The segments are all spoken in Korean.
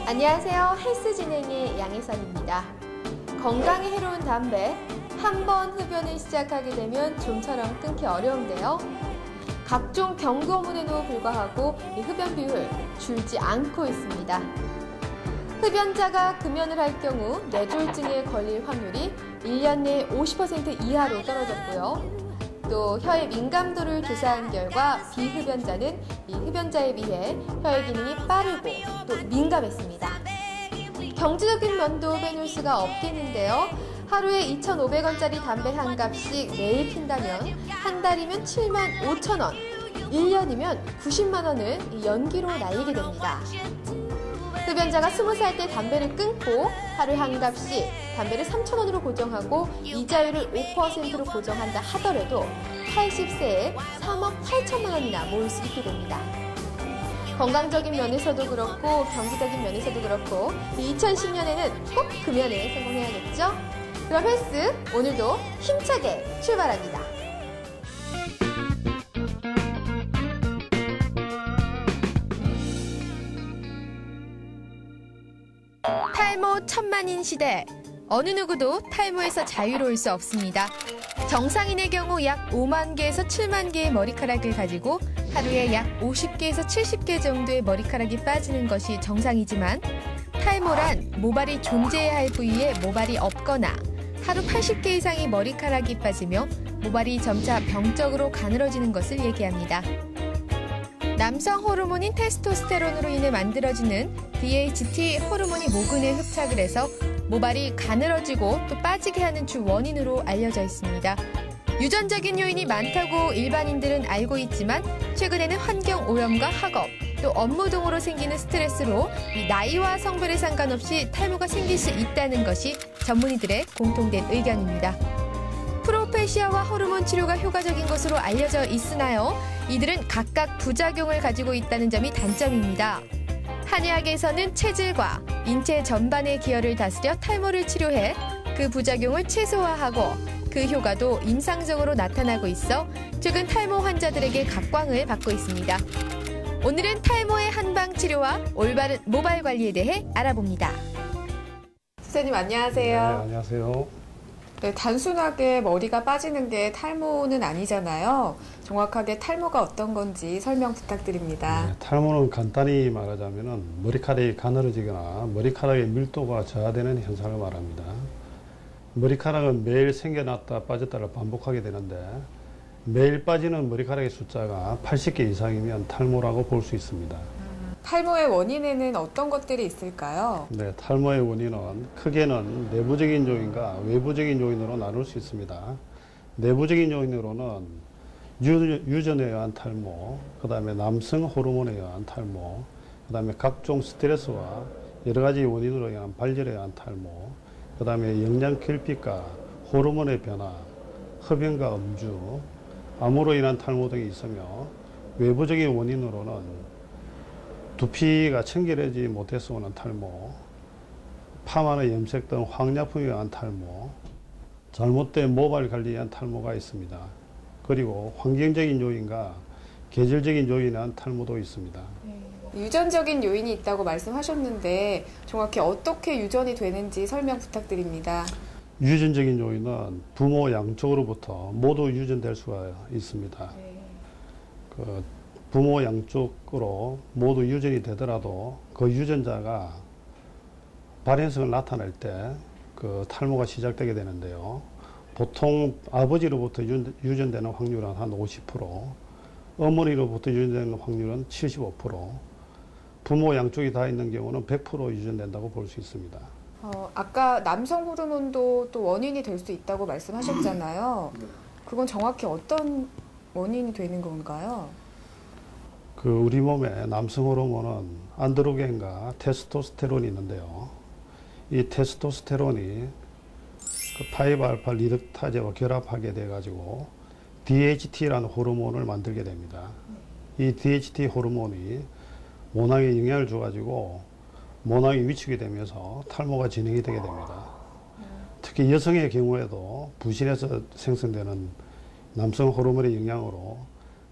안녕하세요. 헬스 진행의 양혜선입니다. 건강에 해로운 담배, 한 번 흡연을 시작하게 되면 좀처럼 끊기 어려운데요. 각종 경고문에도 불구하고 이 흡연 비율 줄지 않고 있습니다. 흡연자가 금연을 할 경우 뇌졸중에 걸릴 확률이 1년 내 50% 이하로 떨어졌고요. 또 혀의 민감도를 조사한 결과 비흡연자는 이 흡연자에 비해 혀의 기능이 빠르고 또 민감했습니다. 경제적인 면도 빼놓을 수가 없겠는데요. 하루에 2,500원짜리 담배 한 갑씩 매일 핀다면 한 달이면 75,000원, 1년이면 90만 원을 연기로 날리게 됩니다. 흡연자가 20살 때 담배를 끊고 하루에 한 갑씩 담배를 3,000원으로 고정하고 이자율을 5%로 고정한다 하더라도 80세에 3억 8천만 원이나 모을 수 있게 됩니다. 건강적인 면에서도 그렇고 경제적인 면에서도 그렇고 2010년에는 꼭 금연에 성공해야겠죠? 그럼 헬스 오늘도 힘차게 출발합니다. 탈모 천만인 시대. 어느 누구도 탈모에서 자유로울 수 없습니다. 정상인의 경우 약 5만 개에서 7만 개의 머리카락을 가지고 하루에 약 50개에서 70개 정도의 머리카락이 빠지는 것이 정상이지만 탈모란 모발이 존재해야 할 부위에 모발이 없거나 하루 80개 이상의 머리카락이 빠지며 모발이 점차 병적으로 가늘어지는 것을 얘기합니다. 남성 호르몬인 테스토스테론으로 인해 만들어지는 DHT 호르몬이 모근에 흡착을 해서 모발이 가늘어지고 또 빠지게 하는 주 원인으로 알려져 있습니다. 유전적인 요인이 많다고 일반인들은 알고 있지만 최근에는 환경 오염과 학업, 또 업무 등으로 생기는 스트레스로 이 나이와 성별에 상관없이 탈모가 생길 수 있다는 것이 전문의들의 공통된 의견입니다. 프로페시아와 호르몬 치료가 효과적인 것으로 알려져 있으나요? 이들은 각각 부작용을 가지고 있다는 점이 단점입니다. 한의학에서는 체질과 인체 전반의 기혈을 다스려 탈모를 치료해 그 부작용을 최소화하고 그 효과도 임상적으로 나타나고 있어 최근 탈모 환자들에게 각광을 받고 있습니다. 오늘은 탈모의 한방 치료와 올바른 모발 관리에 대해 알아봅니다. 선생님 안녕하세요. 네, 안녕하세요. 네, 단순하게 머리가 빠지는 게 탈모는 아니잖아요. 정확하게 탈모가 어떤 건지 설명 부탁드립니다. 네, 탈모는 간단히 말하자면 머리카락이 가늘어지거나 머리카락의 밀도가 저하되는 현상을 말합니다. 머리카락은 매일 생겨났다 빠졌다를 반복하게 되는데 매일 빠지는 머리카락의 숫자가 80개 이상이면 탈모라고 볼 수 있습니다. 탈모의 원인에는 어떤 것들이 있을까요? 네, 탈모의 원인은 크게는 내부적인 요인과 외부적인 요인으로 나눌 수 있습니다. 내부적인 요인으로는 유전에 의한 탈모, 그 다음에 남성 호르몬에 의한 탈모, 그 다음에 각종 스트레스와 여러 가지 원인으로 인한 발열에 의한 탈모, 그 다음에 영양 결핍과 호르몬의 변화, 흡연과 음주, 암으로 인한 탈모 등이 있으며 외부적인 원인으로는 두피가 청결하지 못해서 오는 탈모, 파마나 염색 등 황약품에 의한 탈모, 잘못된 모발 관리에 의한 탈모가 있습니다. 그리고 환경적인 요인과 계절적인 요인에 의한 탈모도 있습니다. 유전적인 요인이 있다고 말씀하셨는데 정확히 어떻게 유전이 되는지 설명 부탁드립니다. 유전적인 요인은 부모 양쪽으로부터 모두 유전될 수가 있습니다. 부모 양쪽으로 모두 유전이 되더라도 그 유전자가 발현성을 나타낼 때 그 탈모가 시작되게 되는데요. 보통 아버지로부터 유전되는 확률은 한 50%, 어머니로부터 유전되는 확률은 75%, 부모 양쪽이 다 있는 경우는 100% 유전된다고 볼 수 있습니다. 아까 남성 호르몬도 또 원인이 될 수 있다고 말씀하셨잖아요. 그건 정확히 어떤 원인이 되는 건가요? 우리 몸에 남성 호르몬은 안드로겐과 테스토스테론이 있는데요. 이 테스토스테론이 파이브알파 리덕타제와 결합하게 돼가지고 DHT라는 호르몬을 만들게 됩니다. 이 DHT 호르몬이 모낭에 영향을 줘가지고 모낭이 위축이 되면서 탈모가 진행이 되게 됩니다. 특히 여성의 경우에도 부신에서 생성되는 남성 호르몬의 영향으로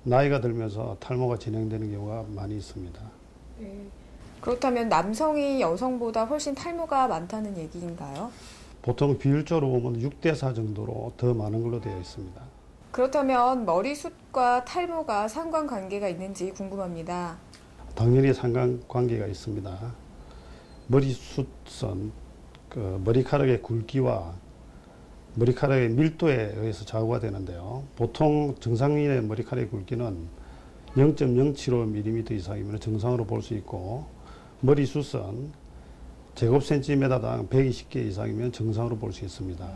나이가 들면서 탈모가 진행되는 경우가 많이 있습니다. 네. 그렇다면 남성이 여성보다 훨씬 탈모가 많다는 얘기인가요? 보통 비율적으로 보면 6대4 정도로 더 많은 걸로 되어 있습니다. 그렇다면 머리숱과 탈모가 상관관계가 있는지 궁금합니다. 당연히 상관관계가 있습니다. 머리숱은 머리카락의 굵기와 머리카락의 밀도에 의해서 좌우가 되는데요. 보통 정상인의 머리카락의 굵기는 0.075mm 이상이면 정상으로 볼 수 있고, 머리숱은 제곱센티미터당 120개 이상이면 정상으로 볼 수 있습니다.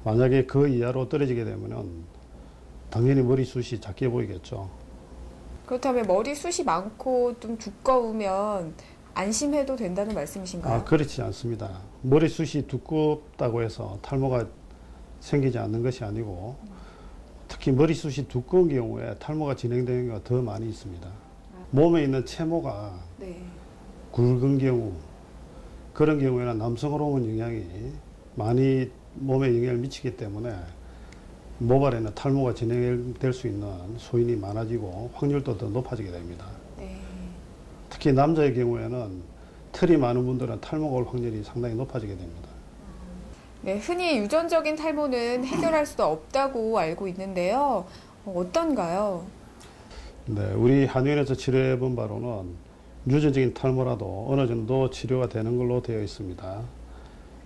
만약에 그 이하로 떨어지게 되면 당연히 머리숱이 작게 보이겠죠. 그렇다면 머리숱이 많고 좀 두꺼우면 안심해도 된다는 말씀이신가요? 그렇지 않습니다. 머리숱이 두껍다고 해서 탈모가 생기지 않는 것이 아니고, 특히 머리숱이 두꺼운 경우에 탈모가 진행되는 경우가 더 많이 있습니다. 몸에 있는 채모가 네. 굵은 경우, 그런 경우에는 남성 호르몬 영향이 많이 몸에 영향을 미치기 때문에 모발에는 탈모가 진행될 수 있는 소인이 많아지고 확률도 더 높아지게 됩니다. 네. 특히 남자의 경우에는 털이 많은 분들은 탈모가 올 확률이 상당히 높아지게 됩니다. 네, 흔히 유전적인 탈모는 해결할 수 없다고 알고 있는데요. 어떤가요? 네, 우리 한의원에서 치료해 본 바로는 유전적인 탈모라도 어느 정도 치료가 되는 걸로 되어 있습니다.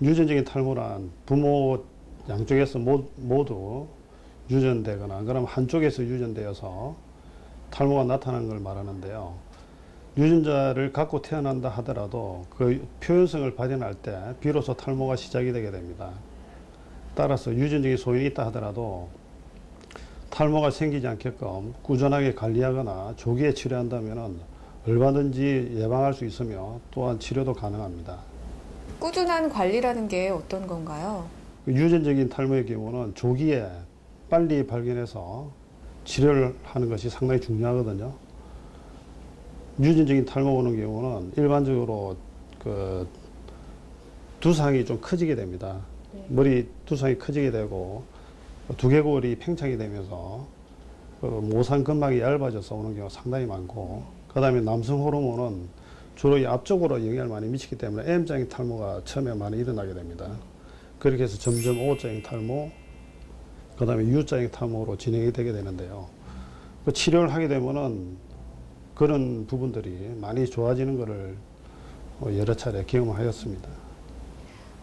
유전적인 탈모란 부모 양쪽에서 모두 유전되거나, 그럼 한쪽에서 유전되어서 탈모가 나타나는 걸 말하는데요. 유전자를 갖고 태어난다 하더라도 그 표현성을 발현할 때 비로소 탈모가 시작이 되게 됩니다. 따라서 유전적인 소인이 있다 하더라도 탈모가 생기지 않게끔 꾸준하게 관리하거나 조기에 치료한다면 얼마든지 예방할 수 있으며 또한 치료도 가능합니다. 꾸준한 관리라는 게 어떤 건가요? 유전적인 탈모의 경우는 조기에 빨리 발견해서 치료를 하는 것이 상당히 중요하거든요. 유전적인 탈모 오는 경우는 일반적으로 두상이 좀 커지게 됩니다. 머리 두상이 커지게 되고 두개골이 팽창이 되면서 모상 근막이 얇아져서 오는 경우가 상당히 많고, 그 다음에 남성 호르몬은 주로 이 앞쪽으로 영향을 많이 미치기 때문에 M자형 탈모가 처음에 많이 일어나게 됩니다. 그렇게 해서 점점 O자형 탈모, 그 다음에 U자형 탈모로 진행이 되게 되는데요. 그 치료를 하게 되면은 그런 부분들이 많이 좋아지는 것을 여러 차례 경험하였습니다.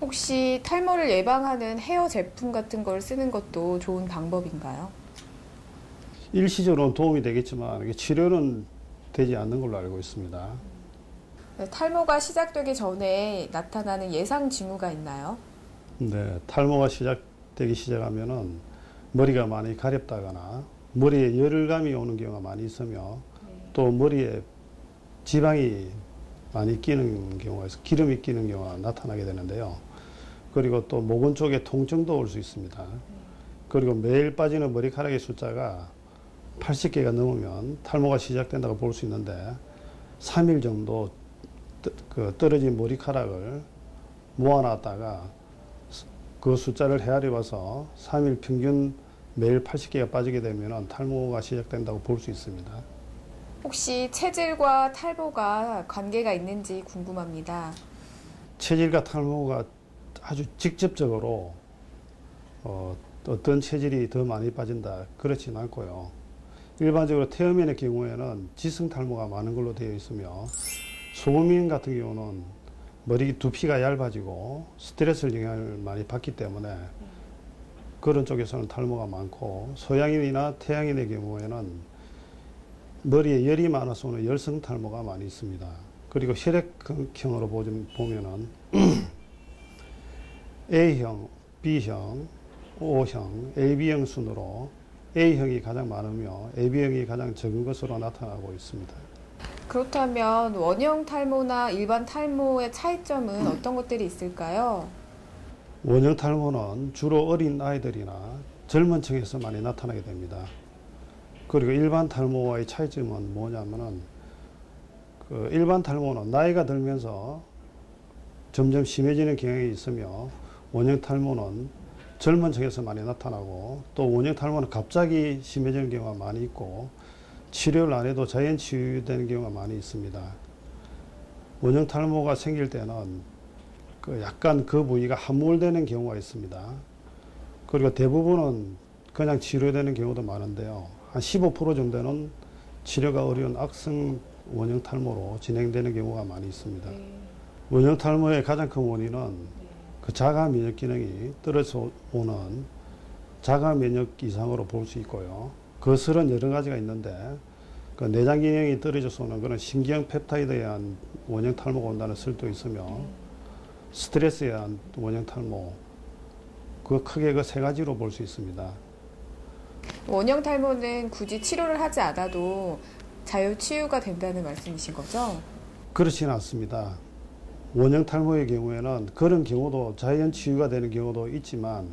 혹시 탈모를 예방하는 헤어 제품 같은 걸 쓰는 것도 좋은 방법인가요? 일시적으로는 도움이 되겠지만 이게 치료는 되지 않는 걸로 알고 있습니다. 네, 탈모가 시작되기 전에 나타나는 예상 징후가 있나요? 네, 탈모가 시작되기 시작하면은 머리가 많이 가렵다거나 머리에 열감이 오는 경우가 많이 있으며, 또 머리에 지방이 많이 끼는 경우가 있어 기름이 끼는 경우가 나타나게 되는데요. 그리고 또 목은 쪽에 통증도 올 수 있습니다. 그리고 매일 빠지는 머리카락의 숫자가 80개가 넘으면 탈모가 시작된다고 볼 수 있는데, 3일 정도 떨어진 머리카락을 모아놨다가 그 숫자를 헤아려 봐서 3일 평균 매일 80개가 빠지게 되면 탈모가 시작된다고 볼 수 있습니다. 혹시 체질과 탈모가 관계가 있는지 궁금합니다. 체질과 탈모가 아주 직접적으로 어떤 체질이 더 많이 빠진다 그렇지는 않고요. 일반적으로 태음인의 경우에는 지성 탈모가 많은 걸로 되어 있으며, 소음인 같은 경우는 머리 두피가 얇아지고 스트레스를 영향을 많이 받기 때문에 그런 쪽에서는 탈모가 많고, 서양인이나 태양인의 경우에는 머리에 열이 많아서 오는 열성 탈모가 많이 있습니다. 그리고 혈액형으로 보면은 A형, B형, O형, AB형 순으로 A형이 가장 많으며 AB형이 가장 적은 것으로 나타나고 있습니다. 그렇다면 원형 탈모나 일반 탈모의 차이점은 어떤 것들이 있을까요? 원형 탈모는 주로 어린 아이들이나 젊은 층에서 많이 나타나게 됩니다. 그리고 일반 탈모와의 차이점은 뭐냐면은 일반 탈모는 나이가 들면서 점점 심해지는 경향이 있으며, 원형 탈모는 젊은 층에서 많이 나타나고, 또 원형 탈모는 갑자기 심해지는 경우가 많이 있고 치료를 안 해도 자연 치유되는 경우가 많이 있습니다. 원형 탈모가 생길 때는 약간 그 부위가 함몰되는 경우가 있습니다. 그리고 대부분은 그냥 치료되는 경우도 많은데요. 한 15% 정도는 치료가 어려운 악성 원형 탈모로 진행되는 경우가 많이 있습니다. 원형 탈모의 가장 큰 원인은 그 자가 면역 기능이 떨어져 오는 자가 면역 이상으로 볼 수 있고요. 그것은 여러 가지가 있는데 그 내장 기능이 떨어져서 오는 그런 신경 펩타이드에 의한 원형 탈모가 온다는 설도 있으며 스트레스에 의한 원형 탈모, 크게 그 세 가지로 볼 수 있습니다. 원형 탈모는 굳이 치료를 하지 않아도 자유 치유가 된다는 말씀이신 거죠? 그렇지는 않습니다. 원형 탈모의 경우에는 그런 경우도 자연 치유가 되는 경우도 있지만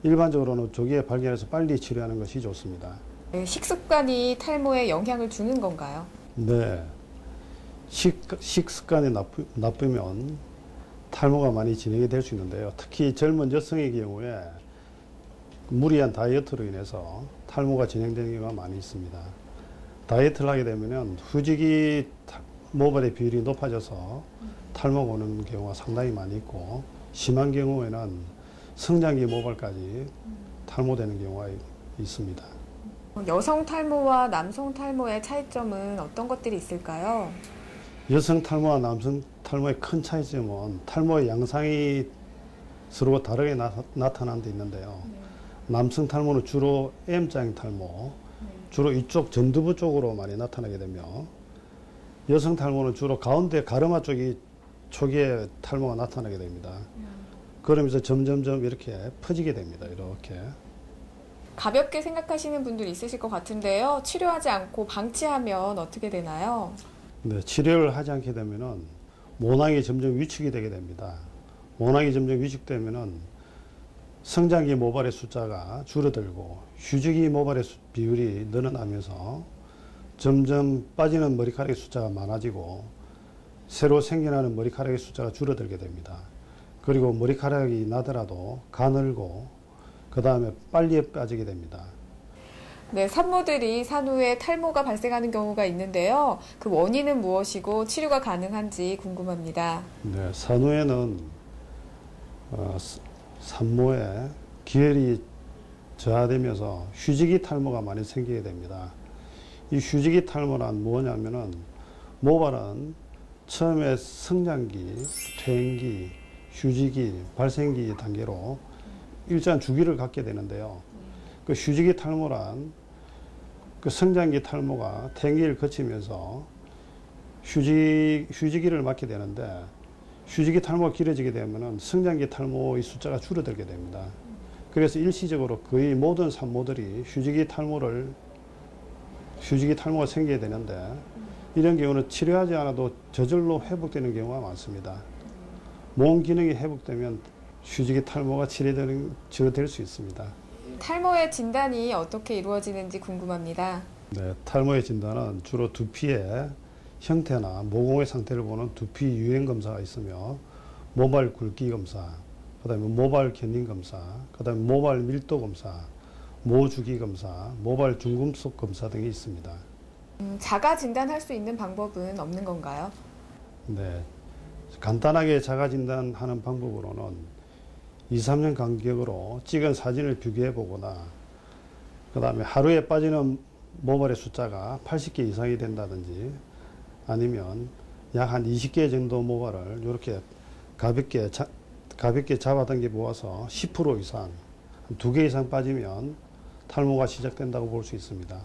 일반적으로는 조기에 발견해서 빨리 치료하는 것이 좋습니다. 네, 식습관이 탈모에 영향을 주는 건가요? 네. 식습관이 나쁘면 탈모가 많이 진행이 될 수 있는데요. 특히 젊은 여성의 경우에 무리한 다이어트로 인해서 탈모가 진행되는 경우가 많이 있습니다. 다이어트를 하게 되면 후지기 모발의 비율이 높아져서 탈모가 오는 경우가 상당히 많이 있고 심한 경우에는 성장기 모발까지 탈모되는 경우가 있습니다. 여성 탈모와 남성 탈모의 차이점은 어떤 것들이 있을까요? 여성 탈모와 남성 탈모의 큰 차이점은 탈모의 양상이 서로 다르게 나타나는 데 있는데요. 남성 탈모는 주로 M자형 탈모, 주로 이쪽 전두부 쪽으로 많이 나타나게 되며 여성 탈모는 주로 가운데 가르마 쪽이 초기에 탈모가 나타나게 됩니다. 그러면서 점점점 이렇게 퍼지게 됩니다. 이렇게. 가볍게 생각하시는 분들 있으실 것 같은데요. 치료하지 않고 방치하면 어떻게 되나요? 네, 치료를 하지 않게 되면은 모낭이 점점 위축이 되게 됩니다. 모낭이 점점 위축되면은 성장기 모발의 숫자가 줄어들고 휴지기 모발의 비율이 늘어나면서 점점 빠지는 머리카락의 숫자가 많아지고 새로 생겨나는 머리카락의 숫자가 줄어들게 됩니다. 그리고 머리카락이 나더라도 가늘고 그 다음에 빨리 빠지게 됩니다. 네, 산모들이 산후에 탈모가 발생하는 경우가 있는데요. 그 원인은 무엇이고 치료가 가능한지 궁금합니다. 네, 산후에는 산모에 기혈이 저하되면서 휴지기 탈모가 많이 생기게 됩니다. 이 휴지기 탈모란 뭐냐면은 모발은 처음에 성장기, 퇴행기, 휴지기, 발생기 단계로 일정한 주기를 갖게 되는데요. 그 휴지기 탈모란 그 성장기 탈모가 퇴행기를 거치면서 휴지기를 맞게 되는데 휴지기 탈모가 길어지게 되면은 성장기 탈모의 숫자가 줄어들게 됩니다. 그래서 일시적으로 거의 모든 산모들이 휴지기 탈모가 생기게 되는데 이런 경우는 치료하지 않아도 저절로 회복되는 경우가 많습니다. 몸 기능이 회복되면 휴지기 탈모가 치료될 수 있습니다. 탈모의 진단이 어떻게 이루어지는지 궁금합니다. 네, 탈모의 진단은 주로 두피의 형태나 모공의 상태를 보는 두피 유형 검사가 있으며 모발 굵기 검사, 그다음에 모발 견인 검사, 그다음에 모발 밀도 검사, 모주기 검사, 모발 중금속 검사 등이 있습니다. 자가 진단할 수 있는 방법은 없는 건가요? 네, 간단하게 자가 진단하는 방법으로는 2, 3년 간격으로 찍은 사진을 비교해 보거나 그 다음에 하루에 빠지는 모발의 숫자가 80개 이상이 된다든지 아니면 약 한 20개 정도 모발을 이렇게 가볍게 잡아당겨 모아서 10% 이상, 2개 이상 빠지면 탈모가 시작된다고 볼 수 있습니다.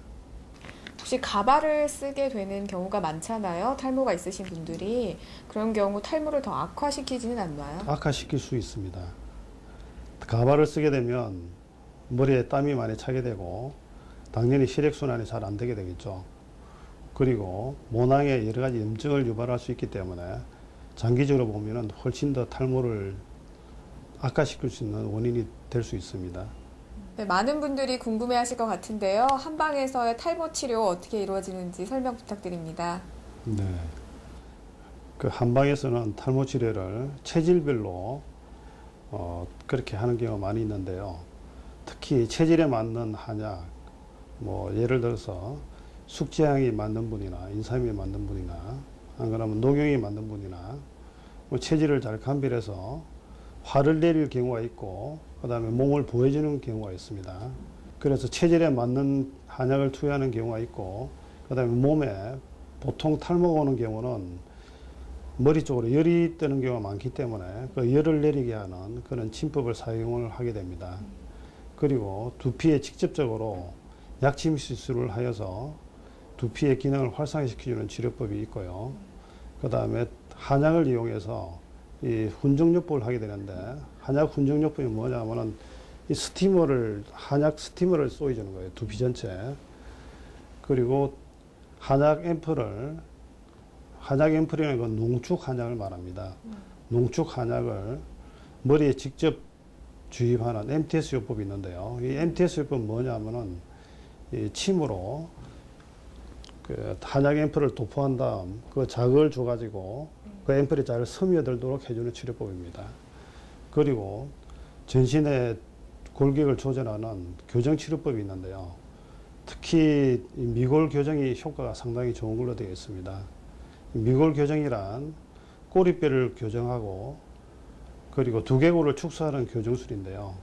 혹시 가발을 쓰게 되는 경우가 많잖아요. 탈모가 있으신 분들이. 그런 경우 탈모를 더 악화시키지는 않나요? 악화시킬 수 있습니다. 가발을 쓰게 되면 머리에 땀이 많이 차게 되고 당연히 혈액순환이 잘 안 되게 되겠죠. 그리고 모낭에 여러 가지 염증을 유발할 수 있기 때문에 장기적으로 보면 훨씬 더 탈모를 악화시킬 수 있는 원인이 될 수 있습니다. 네, 많은 분들이 궁금해하실 것 같은데요. 한방에서의 탈모 치료 어떻게 이루어지는지 설명 부탁드립니다. 네, 그 한방에서는 탈모 치료를 체질별로 그렇게 하는 경우가 많이 있는데요. 특히 체질에 맞는 한약, 예를 들어서 숙제향이 맞는 분이나 인삼이 맞는 분이나 안 그러면 녹용이 맞는 분이나 뭐 체질을 잘 감별해서 화를 내릴 경우가 있고 그 다음에 몸을 보호해주는 경우가 있습니다. 그래서 체질에 맞는 한약을 투여하는 경우가 있고 그 다음에 몸에 보통 탈모가 오는 경우는 머리 쪽으로 열이 뜨는 경우가 많기 때문에 그 열을 내리게 하는 그런 침법을 사용을 하게 됩니다. 그리고 두피에 직접적으로 약침 시술을 하여서 두피의 기능을 활성화시켜주는 치료법이 있고요. 그 다음에 한약을 이용해서 이 훈정요법을 하게 되는데 한약 훈정요법이 뭐냐면은 이 스티머를 한약 스티머를 쏘여주는 거예요. 두피 전체. 그리고 한약 앰플이라는 건 농축 한약을 말합니다. 농축 한약을 머리에 직접 주입하는 MTS 요법이 있는데요. 이 MTS 요법은 뭐냐면은 이 침으로 그 한약 앰플을 도포한 다음 그 자극을 줘가지고 그 앰플이 잘 스며들도록 해주는 치료법입니다. 그리고 전신의 골격을 조절하는 교정 치료법이 있는데요. 특히 이 미골 교정이 효과가 상당히 좋은 걸로 되어 있습니다. 미골 교정이란 꼬리뼈를 교정하고 그리고 두개골을 축소하는 교정술인데요.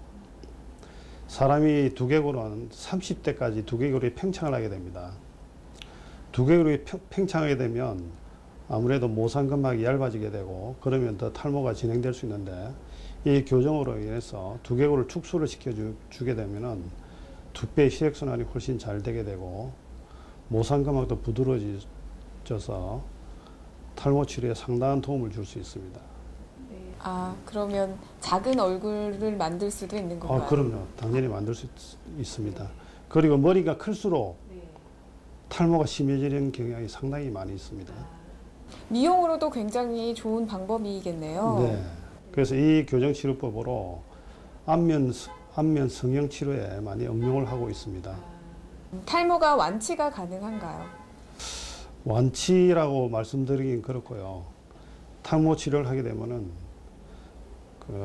사람이 두개골은 30대까지 두개골이 팽창을 하게 됩니다. 두개골이 팽창하게 되면 아무래도 모상근막이 얇아지게 되고 그러면 더 탈모가 진행될 수 있는데 이 교정으로 인해서 두개골을 축소를 시켜주게 되면은 두피의 혈액순환이 훨씬 잘 되게 되고 모상근막도 부드러워져서 탈모 치료에 상당한 도움을 줄 수 있습니다. 아, 그러면 작은 얼굴을 만들 수도 있는 건가요? 그럼요. 당연히 만들 수 있습니다. 그리고 머리가 클수록 탈모가 심해지는 경향이 상당히 많이 있습니다. 미용으로도 굉장히 좋은 방법이겠네요. 네. 그래서 이 교정치료법으로 안면 성형 치료에 많이 응용을 하고 있습니다. 탈모가 완치가 가능한가요? 완치라고 말씀드리긴 그렇고요. 탈모 치료를 하게 되면은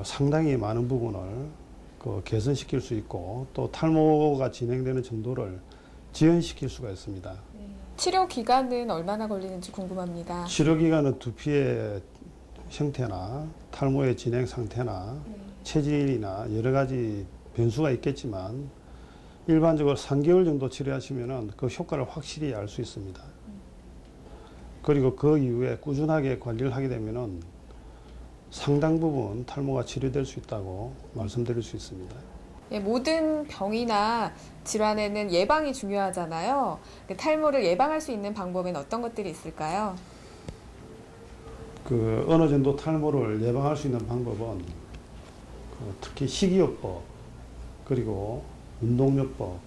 상당히 많은 부분을 개선시킬 수 있고 또 탈모가 진행되는 정도를 지연시킬 수가 있습니다. 치료 기간은 얼마나 걸리는지 궁금합니다. 치료 기간은 두피의 형태나 탈모의 진행 상태나 체질이나 여러 가지 변수가 있겠지만 일반적으로 3개월 정도 치료하시면은 그 효과를 확실히 알 수 있습니다. 그리고 그 이후에 꾸준하게 관리를 하게 되면은 상당 부분 탈모가 치료될 수 있다고 말씀드릴 수 있습니다. 예, 모든 병이나 질환에는 예방이 중요하잖아요. 탈모를 예방할 수 있는 방법엔 어떤 것들이 있을까요? 어느 정도 탈모를 예방할 수 있는 방법은 특히 식이요법, 그리고 운동요법,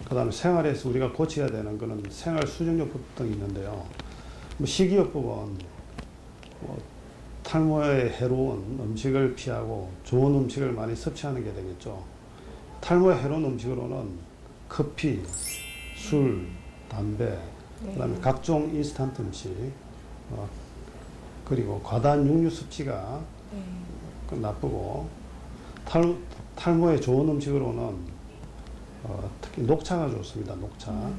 그 다음에 생활에서 우리가 고쳐야 되는 거는 생활 수정요법 등이 있는데요. 식이요법은 탈모에 해로운 음식을 피하고 좋은 음식을 많이 섭취하는 게 되겠죠. 탈모에 해로운 음식으로는 커피, 술, 담배, 그다음에 각종 인스턴트 음식, 그리고 과다한 육류 섭취가 나쁘고 탈모에 좋은 음식으로는 특히 녹차가 좋습니다. 녹차.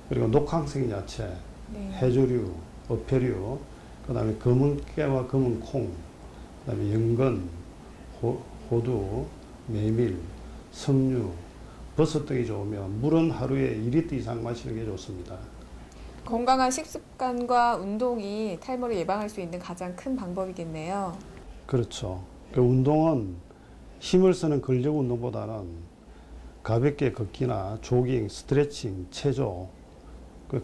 그리고 녹황색 야채, 해조류, 어패류, 그 다음에 검은 깨와 검은 콩, 그 다음에 연근, 호두, 메밀, 석류, 버섯 등이 좋으면 물은 하루에 2리터 이상 마시는 게 좋습니다. 건강한 식습관과 운동이 탈모를 예방할 수 있는 가장 큰 방법이겠네요. 그렇죠. 운동은 힘을 쓰는 근력 운동보다는 가볍게 걷기나 조깅, 스트레칭, 체조,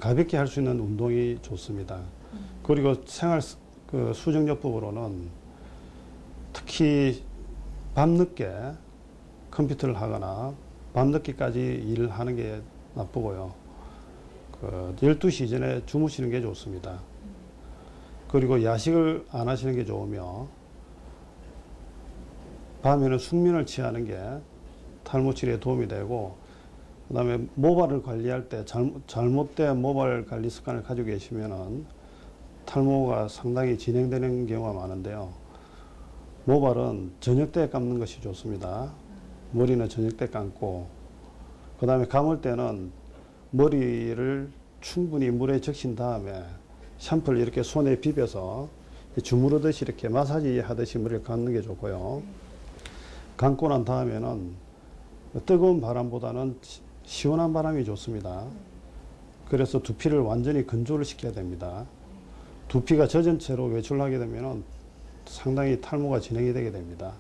가볍게 할 수 있는 운동이 좋습니다. 그리고 생활 수정요법으로는 특히 밤늦게 컴퓨터를 하거나 밤늦게까지 일을 하는 게 나쁘고요. 12시 이전에 주무시는 게 좋습니다. 그리고 야식을 안 하시는 게 좋으며 밤에는 숙면을 취하는 게 탈모 치료에 도움이 되고 그 다음에 모발을 관리할 때 잘못된 모발 관리 습관을 가지고 계시면은 탈모가 상당히 진행되는 경우가 많은데요. 모발은 저녁 때 감는 것이 좋습니다. 머리는 저녁 때 감고 그 다음에 감을 때는 머리를 충분히 물에 적신 다음에 샴푸를 이렇게 손에 비벼서 주무르듯이 이렇게 마사지 하듯이 머리를 감는 게 좋고요. 감고 난 다음에는 뜨거운 바람보다는 시원한 바람이 좋습니다. 그래서 두피를 완전히 건조를 시켜야 됩니다. 두피가 젖은 채로 외출하게 되면 상당히 탈모가 진행이 되게 됩니다.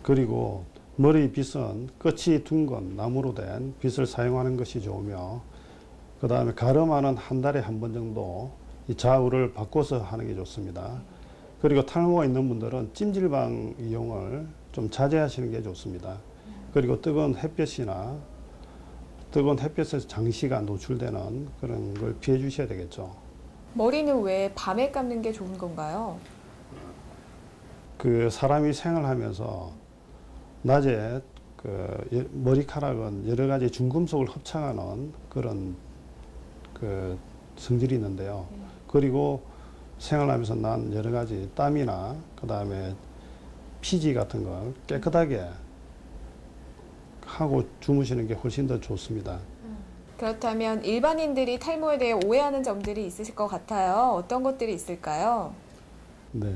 그리고 머리 빗은 끝이 둥근 나무로 된 빗을 사용하는 것이 좋으며, 그 다음에 가르마는 한 달에 한 번 정도 이 좌우를 바꿔서 하는 게 좋습니다. 그리고 탈모가 있는 분들은 찜질방 이용을 좀 자제하시는 게 좋습니다. 그리고 뜨거운 햇볕에서 장시간 노출되는 그런 걸 피해 주셔야 되겠죠. 머리는 왜 밤에 감는 게 좋은 건가요? 그 사람이 생활하면서 낮에 그 머리카락은 여러 가지 중금속을 흡착하는 그런 그 성질이 있는데요. 그리고 생활하면서 난 여러 가지 땀이나 그 다음에 피지 같은 걸 깨끗하게 하고 주무시는 게 훨씬 더 좋습니다. 그렇다면 일반인들이 탈모에 대해 오해하는 점들이 있으실 것 같아요. 어떤 것들이 있을까요? 네.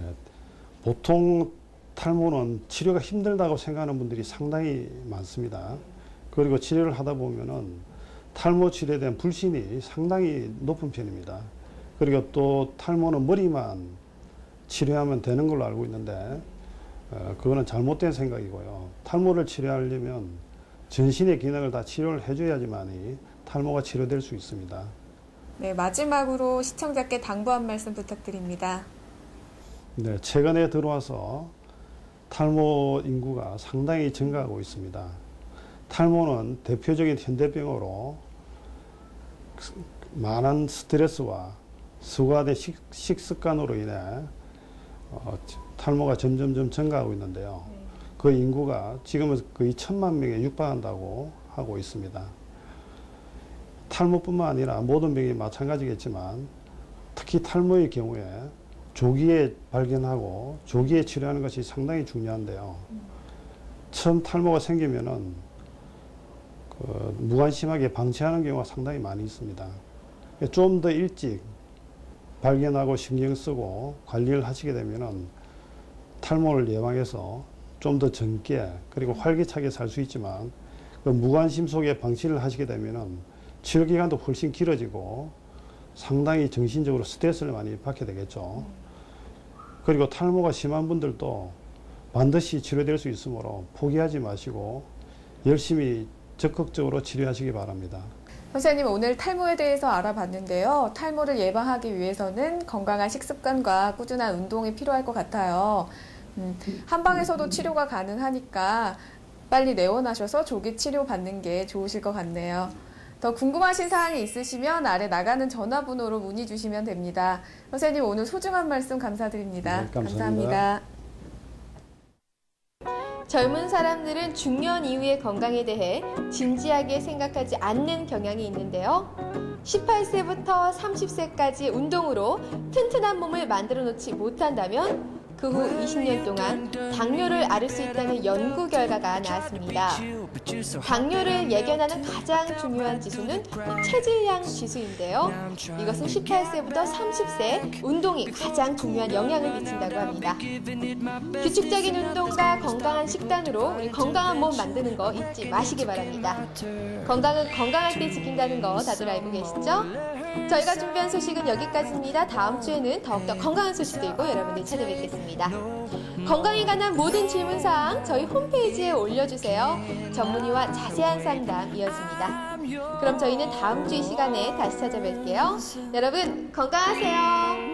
보통 탈모는 치료가 힘들다고 생각하는 분들이 상당히 많습니다. 그리고 치료를 하다 보면은 탈모 치료에 대한 불신이 상당히 높은 편입니다. 그리고 또 탈모는 머리만 치료하면 되는 걸로 알고 있는데 그거는 잘못된 생각이고요. 탈모를 치료하려면 전신의 기능을 다 치료를 해줘야지만이 탈모가 치료될 수 있습니다. 네, 마지막으로 시청자께 당부 한 말씀 부탁드립니다. 네, 최근에 들어와서 탈모 인구가 상당히 증가하고 있습니다. 탈모는 대표적인 현대병으로 많은 스트레스와 수가된 식습관으로 인해 탈모가 점점점 증가하고 있는데요. 그 인구가 지금은 거의 1,000만 명에 육박한다고 하고 있습니다. 탈모뿐만 아니라 모든 병이 마찬가지겠지만 특히 탈모의 경우에 조기에 발견하고 조기에 치료하는 것이 상당히 중요한데요. 처음 탈모가 생기면은 무관심하게 방치하는 경우가 상당히 많이 있습니다. 좀 더 일찍 발견하고 신경 쓰고 관리를 하시게 되면은 탈모를 예방해서 좀 더 젊게 그리고 활기차게 살 수 있지만 그 무관심 속에 방치를 하시게 되면은 치료 기간도 훨씬 길어지고 상당히 정신적으로 스트레스를 많이 받게 되겠죠. 그리고 탈모가 심한 분들도 반드시 치료될 수 있으므로 포기하지 마시고 열심히 적극적으로 치료하시기 바랍니다. 선생님, 오늘 탈모에 대해서 알아봤는데요. 탈모를 예방하기 위해서는 건강한 식습관과 꾸준한 운동이 필요할 것 같아요. 한방에서도 치료가 가능하니까 빨리 내원하셔서 조기 치료 받는 게 좋으실 것 같네요. 더 궁금하신 사항이 있으시면 아래 나가는 전화번호로 문의 주시면 됩니다. 선생님, 오늘 소중한 말씀 감사드립니다. 네, 감사합니다. 젊은 사람들은 중년 이후의 건강에 대해 진지하게 생각하지 않는 경향이 있는데요. 18세부터 30세까지 운동으로 튼튼한 몸을 만들어 놓지 못한다면 그 후 20년 동안 당뇨를 앓을 수 있다는 연구 결과가 나왔습니다. 당뇨를 예견하는 가장 중요한 지수는 체질량 지수인데요. 이것은 18세부터 30세 운동이 가장 중요한 영향을 미친다고 합니다. 규칙적인 운동과 건강한 식단으로 우리 건강한 몸 만드는 거 잊지 마시기 바랍니다. 건강은 건강할 때 지킨다는 거 다들 알고 계시죠? 저희가 준비한 소식은 여기까지입니다. 다음 주에는 더욱더 건강한 소식 들고 여러분들 찾아뵙겠습니다. 건강에 관한 모든 질문사항 저희 홈페이지에 올려주세요. 전문의와 자세한 상담 이어집니다. 그럼 저희는 다음 주 이 시간에 다시 찾아뵐게요. 여러분 건강하세요.